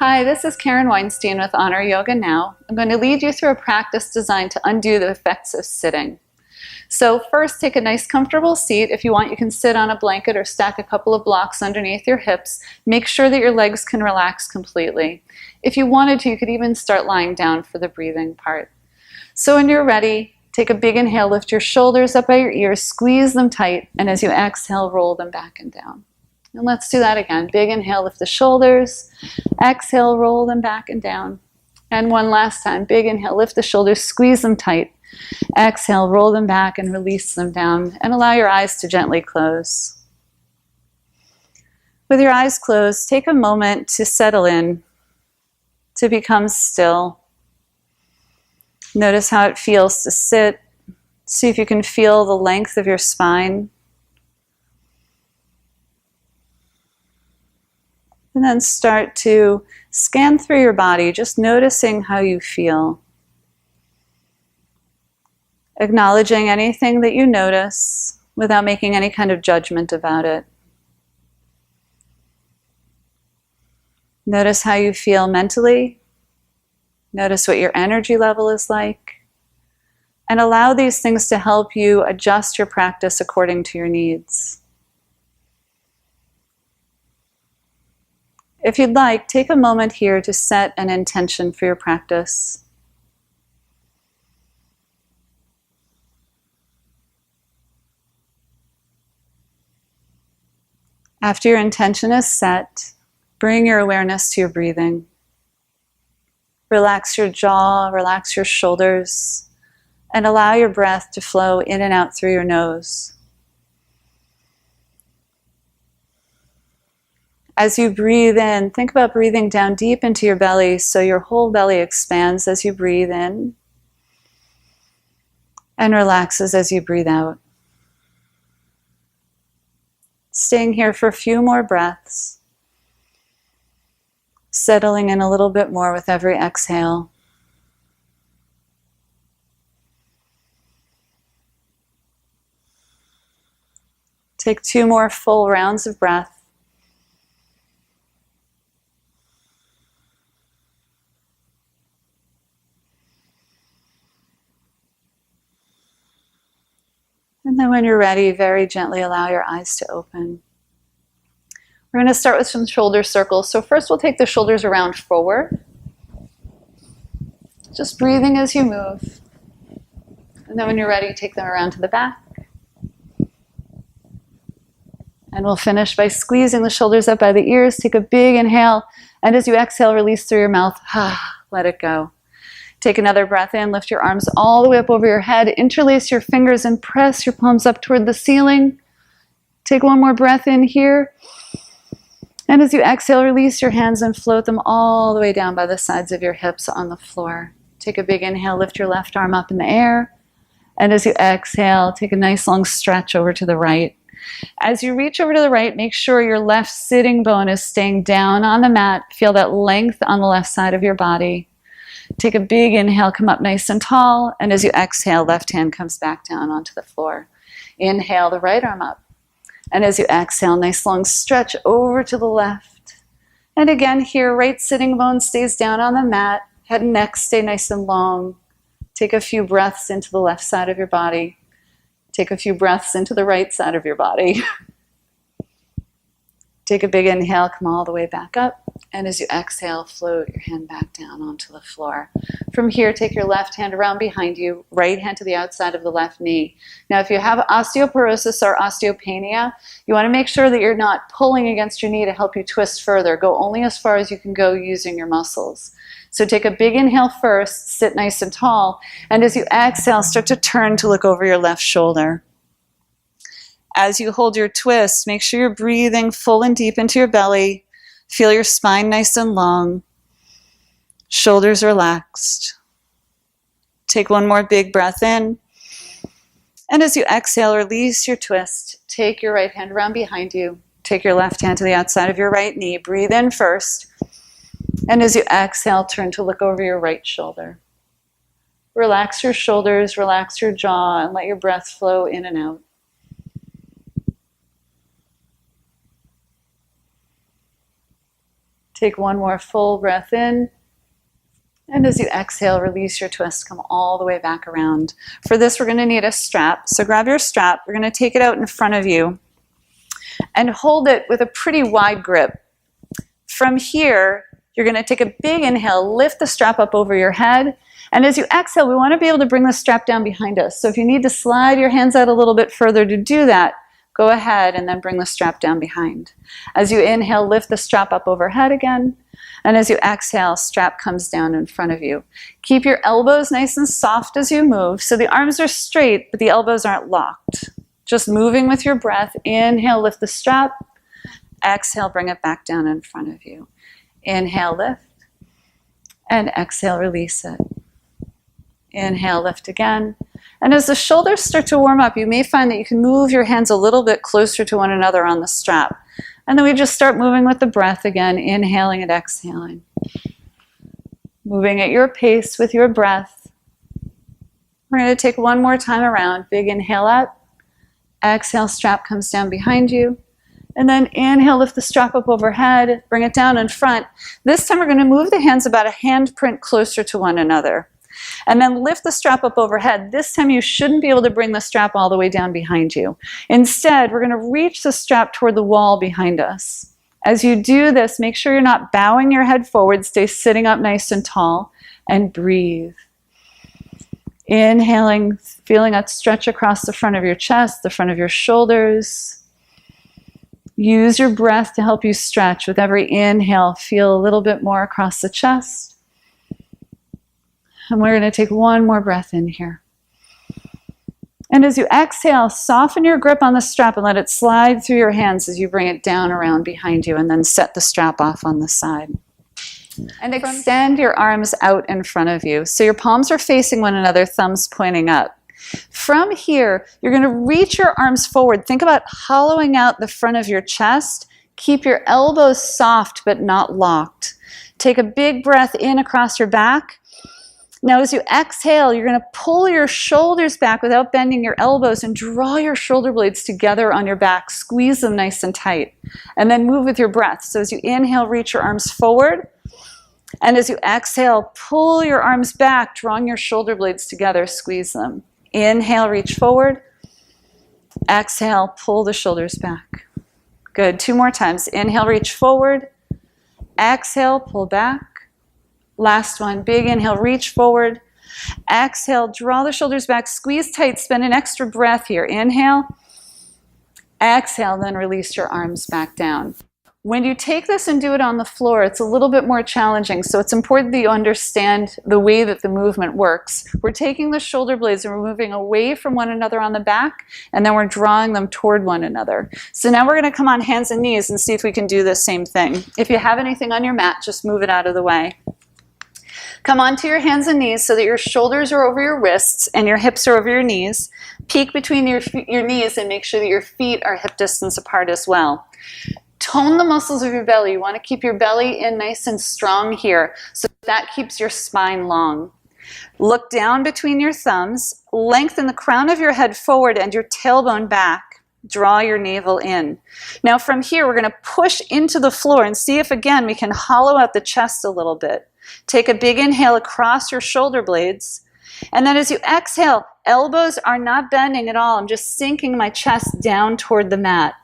Hi, this is Karen Weinstein with Honor Yoga Now. I'm going to lead you through a practice designed to undo the effects of sitting. So first, take a nice comfortable seat. If you want, you can sit on a blanket or stack a couple of blocks underneath your hips. Make sure that your legs can relax completely. If you wanted to, you could even start lying down for the breathing part. So when you're ready, take a big inhale, lift your shoulders up by your ears, squeeze them tight, and as you exhale, roll them back and down. And let's do that again. Big inhale, lift the shoulders. Exhale, roll them back and down. And one last time. Big inhale, lift the shoulders, squeeze them tight. Exhale, roll them back and release them down. And allow your eyes to gently close. With your eyes closed, take a moment to settle in, to become still. Notice how it feels to sit. See if you can feel the length of your spine. And then start to scan through your body, just noticing how you feel. Acknowledging anything that you notice without making any kind of judgment about it. Notice how you feel mentally. Notice what your energy level is like. And allow these things to help you adjust your practice according to your needs. If you'd like, take a moment here to set an intention for your practice. After your intention is set, bring your awareness to your breathing. Relax your jaw, relax your shoulders, and allow your breath to flow in and out through your nose. As you breathe in, think about breathing down deep into your belly so your whole belly expands as you breathe in and relaxes as you breathe out. Staying here for a few more breaths, settling in a little bit more with every exhale. Take 2 more full rounds of breath. And then when you're ready, very gently allow your eyes to open. We're going to start with some shoulder circles. So first we'll take the shoulders around forward. Just breathing as you move. And then when you're ready, take them around to the back. And we'll finish by squeezing the shoulders up by the ears. Take a big inhale. And as you exhale, release through your mouth. Let it go. Take another breath in, lift your arms all the way up over your head, interlace your fingers and press your palms up toward the ceiling. Take one more breath in here. And as you exhale, release your hands and float them all the way down by the sides of your hips on the floor. Take a big inhale, lift your left arm up in the air. And as you exhale, take a nice long stretch over to the right. As you reach over to the right, make sure your left sitting bone is staying down on the mat. Feel that length on the left side of your body. Take a big inhale, come up nice and tall, and as you exhale, left hand comes back down onto the floor. Inhale the right arm up, and as you exhale, nice long stretch over to the left. And again here, right sitting bone stays down on the mat, head and neck stay nice and long. Take a few breaths into the left side of your body. Take a few breaths into the right side of your body. Take a big inhale, come all the way back up. And as you exhale, float your hand back down onto the floor. From here, take your left hand around behind you, right hand to the outside of the left knee. Now, if you have osteoporosis or osteopenia, you want to make sure that you're not pulling against your knee to help you twist further. Go only as far as you can go using your muscles. So take a big inhale first, sit nice and tall, and as you exhale, start to turn to look over your left shoulder. As you hold your twist, make sure you're breathing full and deep into your belly. Feel your spine nice and long. Shoulders relaxed. Take one more big breath in. And as you exhale, release your twist. Take your right hand around behind you. Take your left hand to the outside of your right knee. Breathe in first. And as you exhale, turn to look over your right shoulder. Relax your shoulders, relax your jaw, and let your breath flow in and out. Take one more full breath in. And as you exhale, release your twist, come all the way back around. For this, we're going to need a strap. So grab your strap. We're going to take it out in front of you and hold it with a pretty wide grip. From here, you're going to take a big inhale, lift the strap up over your head. And as you exhale, we want to be able to bring the strap down behind us. So if you need to slide your hands out a little bit further to do that, go ahead and then bring the strap down behind. As you inhale, lift the strap up overhead again. And as you exhale, strap comes down in front of you. Keep your elbows nice and soft as you move. So the arms are straight, but the elbows aren't locked. Just moving with your breath. Inhale, lift the strap. Exhale, bring it back down in front of you. Inhale, lift. And exhale, release it. Inhale, lift again. And as the shoulders start to warm up, you may find that you can move your hands a little bit closer to one another on the strap. And then we just start moving with the breath again, inhaling and exhaling. Moving at your pace with your breath. We're going to take one more time around. Big inhale up. Exhale, strap comes down behind you. And then inhale, lift the strap up overhead, bring it down in front. This time we're going to move the hands about a handprint closer to one another. And then lift the strap up overhead. This time you shouldn't be able to bring the strap all the way down behind you. Instead, we're going to reach the strap toward the wall behind us. As you do this, make sure you're not bowing your head forward. Stay sitting up nice and tall and breathe. Inhaling, feeling that stretch across the front of your chest, the front of your shoulders. Use your breath to help you stretch. With every inhale, feel a little bit more across the chest. And we're going to take one more breath in here. And as you exhale, soften your grip on the strap and let it slide through your hands as you bring it down around behind you, and then set the strap off on the side. And extend your arms out in front of you. So your palms are facing one another, thumbs pointing up. From here, you're going to reach your arms forward. Think about hollowing out the front of your chest. Keep your elbows soft but not locked. Take a big breath in across your back. Now as you exhale, you're going to pull your shoulders back without bending your elbows and draw your shoulder blades together on your back. Squeeze them nice and tight. And then move with your breath. So as you inhale, reach your arms forward. And as you exhale, pull your arms back, drawing your shoulder blades together, squeeze them. Inhale, reach forward. Exhale, pull the shoulders back. Good. 2 more times. Inhale, reach forward. Exhale, pull back. Last one. Big inhale, reach forward. Exhale, draw the shoulders back, squeeze tight, spend an extra breath here. Inhale. Exhale, then release your arms back down. When you take this and do it on the floor, it's a little bit more challenging, so it's important that you understand the way that the movement works. We're taking the shoulder blades and we're moving away from one another on the back, and then we're drawing them toward one another. So now we're going to come on hands and knees and see if we can do the same thing. If you have anything on your mat, just move it out of the way. Come onto your hands and knees so that your shoulders are over your wrists and your hips are over your knees. Peek between your knees and make sure that your feet are hip distance apart as well. Tone the muscles of your belly. You want to keep your belly in nice and strong here, so that keeps your spine long. Look down between your thumbs. Lengthen the crown of your head forward and your tailbone back. Draw your navel in. Now from here, we're going to push into the floor and see if again we can hollow out the chest a little bit. Take a big inhale across your shoulder blades. And then as you exhale, elbows are not bending at all. I'm just sinking my chest down toward the mat.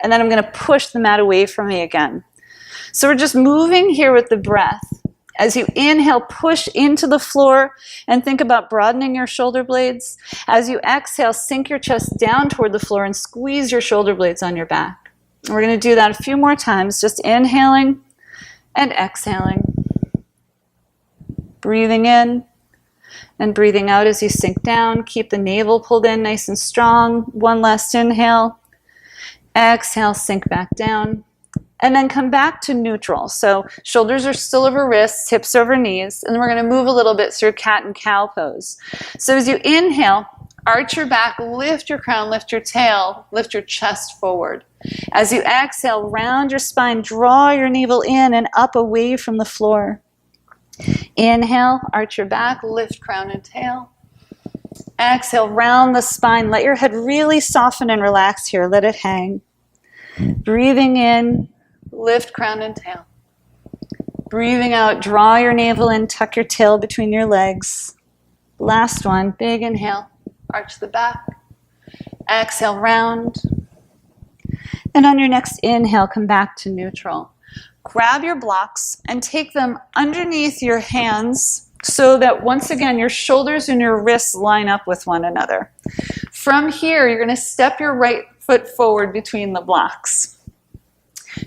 And then I'm going to push the mat away from me again. So we're just moving here with the breath. As you inhale, push into the floor and think about broadening your shoulder blades. As you exhale, sink your chest down toward the floor and squeeze your shoulder blades on your back. And we're going to do that a few more times, just inhaling and exhaling. Breathing in and breathing out as you sink down. Keep the navel pulled in nice and strong. One last inhale. Exhale, sink back down. And then come back to neutral. So shoulders are still over wrists, hips over knees. And then we're going to move a little bit through cat and cow pose. So as you inhale, arch your back, lift your crown, lift your tail, lift your chest forward. As you exhale, round your spine, draw your navel in and up away from the floor. Inhale, arch your back, lift crown and tail. Exhale, round the spine. Let your head really soften and relax here. Let it hang. Breathing in, lift crown and tail. Breathing out, draw your navel in, tuck your tail between your legs. Last one, big inhale, arch the back. Exhale, round. And on your next inhale, come back to neutral. Grab your blocks and take them underneath your hands so that once again your shoulders and your wrists line up with one another. From here, you're going to step your right foot forward between the blocks.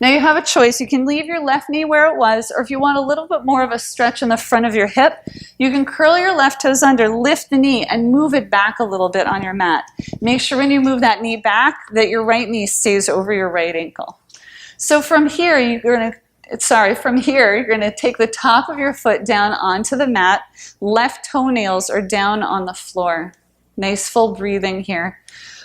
Now you have a choice. You can leave your left knee where it was, or if you want a little bit more of a stretch in the front of your hip, you can curl your left toes under, lift the knee, and move it back a little bit on your mat. Make sure when you move that knee back that your right knee stays over your right ankle. So from here, you're going to take the top of your foot down onto the mat. Left toenails are down on the floor. Nice full breathing here.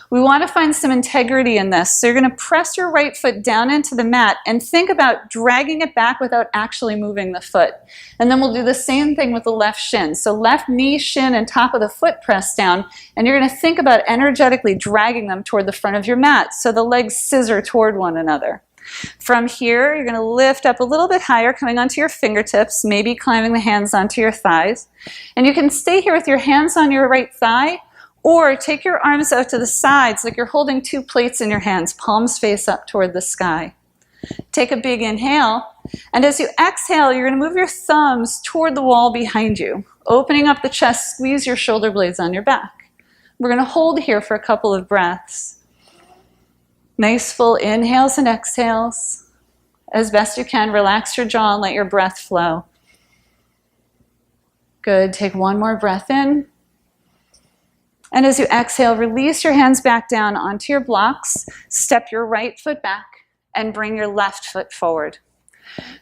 We want to find some integrity in this. So you're going to press your right foot down into the mat and think about dragging it back without actually moving the foot. And then we'll do the same thing with the left shin. So left knee, shin, and top of the foot press down. And you're going to think about energetically dragging them toward the front of your mat so the legs scissor toward one another. From here, you're going to lift up a little bit higher, coming onto your fingertips, maybe climbing the hands onto your thighs. And you can stay here with your hands on your right thigh, or take your arms out to the sides like you're holding two plates in your hands, palms face up toward the sky. Take a big inhale, and as you exhale, you're going to move your thumbs toward the wall behind you. Opening up the chest, squeeze your shoulder blades on your back. We're going to hold here for a couple of breaths. Nice full inhales and exhales. As best you can, relax your jaw and let your breath flow. Good. Take one more breath in. And as you exhale, release your hands back down onto your blocks, step your right foot back, and bring your left foot forward.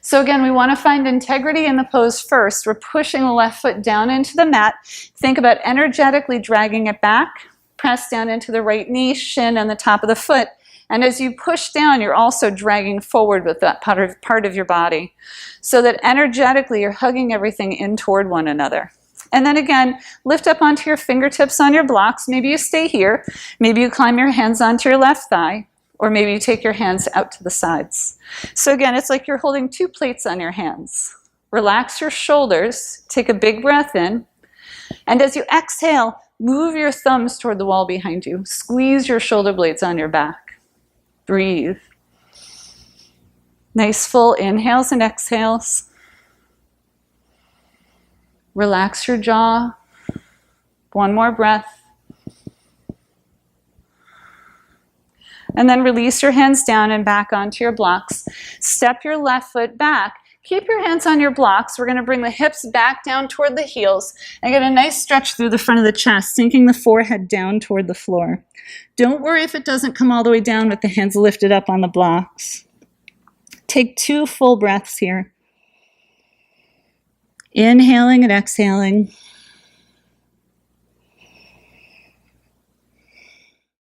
So again, we want to find integrity in the pose first. We're pushing the left foot down into the mat. Think about energetically dragging it back. Press down into the right knee, shin, and the top of the foot. And as you push down, you're also dragging forward with that part of your body, so that energetically you're hugging everything in toward one another. And then again, lift up onto your fingertips on your blocks. Maybe you stay here. Maybe you climb your hands onto your left thigh, or maybe you take your hands out to the sides. So again, it's like you're holding two plates on your hands. Relax your shoulders. Take a big breath in. And as you exhale, move your thumbs toward the wall behind you. Squeeze your shoulder blades on your back. Breathe. Nice full inhales and exhales. Relax your jaw. One more breath. And then release your hands down and back onto your blocks. Step your left foot back. Keep your hands on your blocks. We're going to bring the hips back down toward the heels and get a nice stretch through the front of the chest, sinking the forehead down toward the floor. Don't worry if it doesn't come all the way down with the hands lifted up on the blocks. Take 2 full breaths here. Inhaling and exhaling.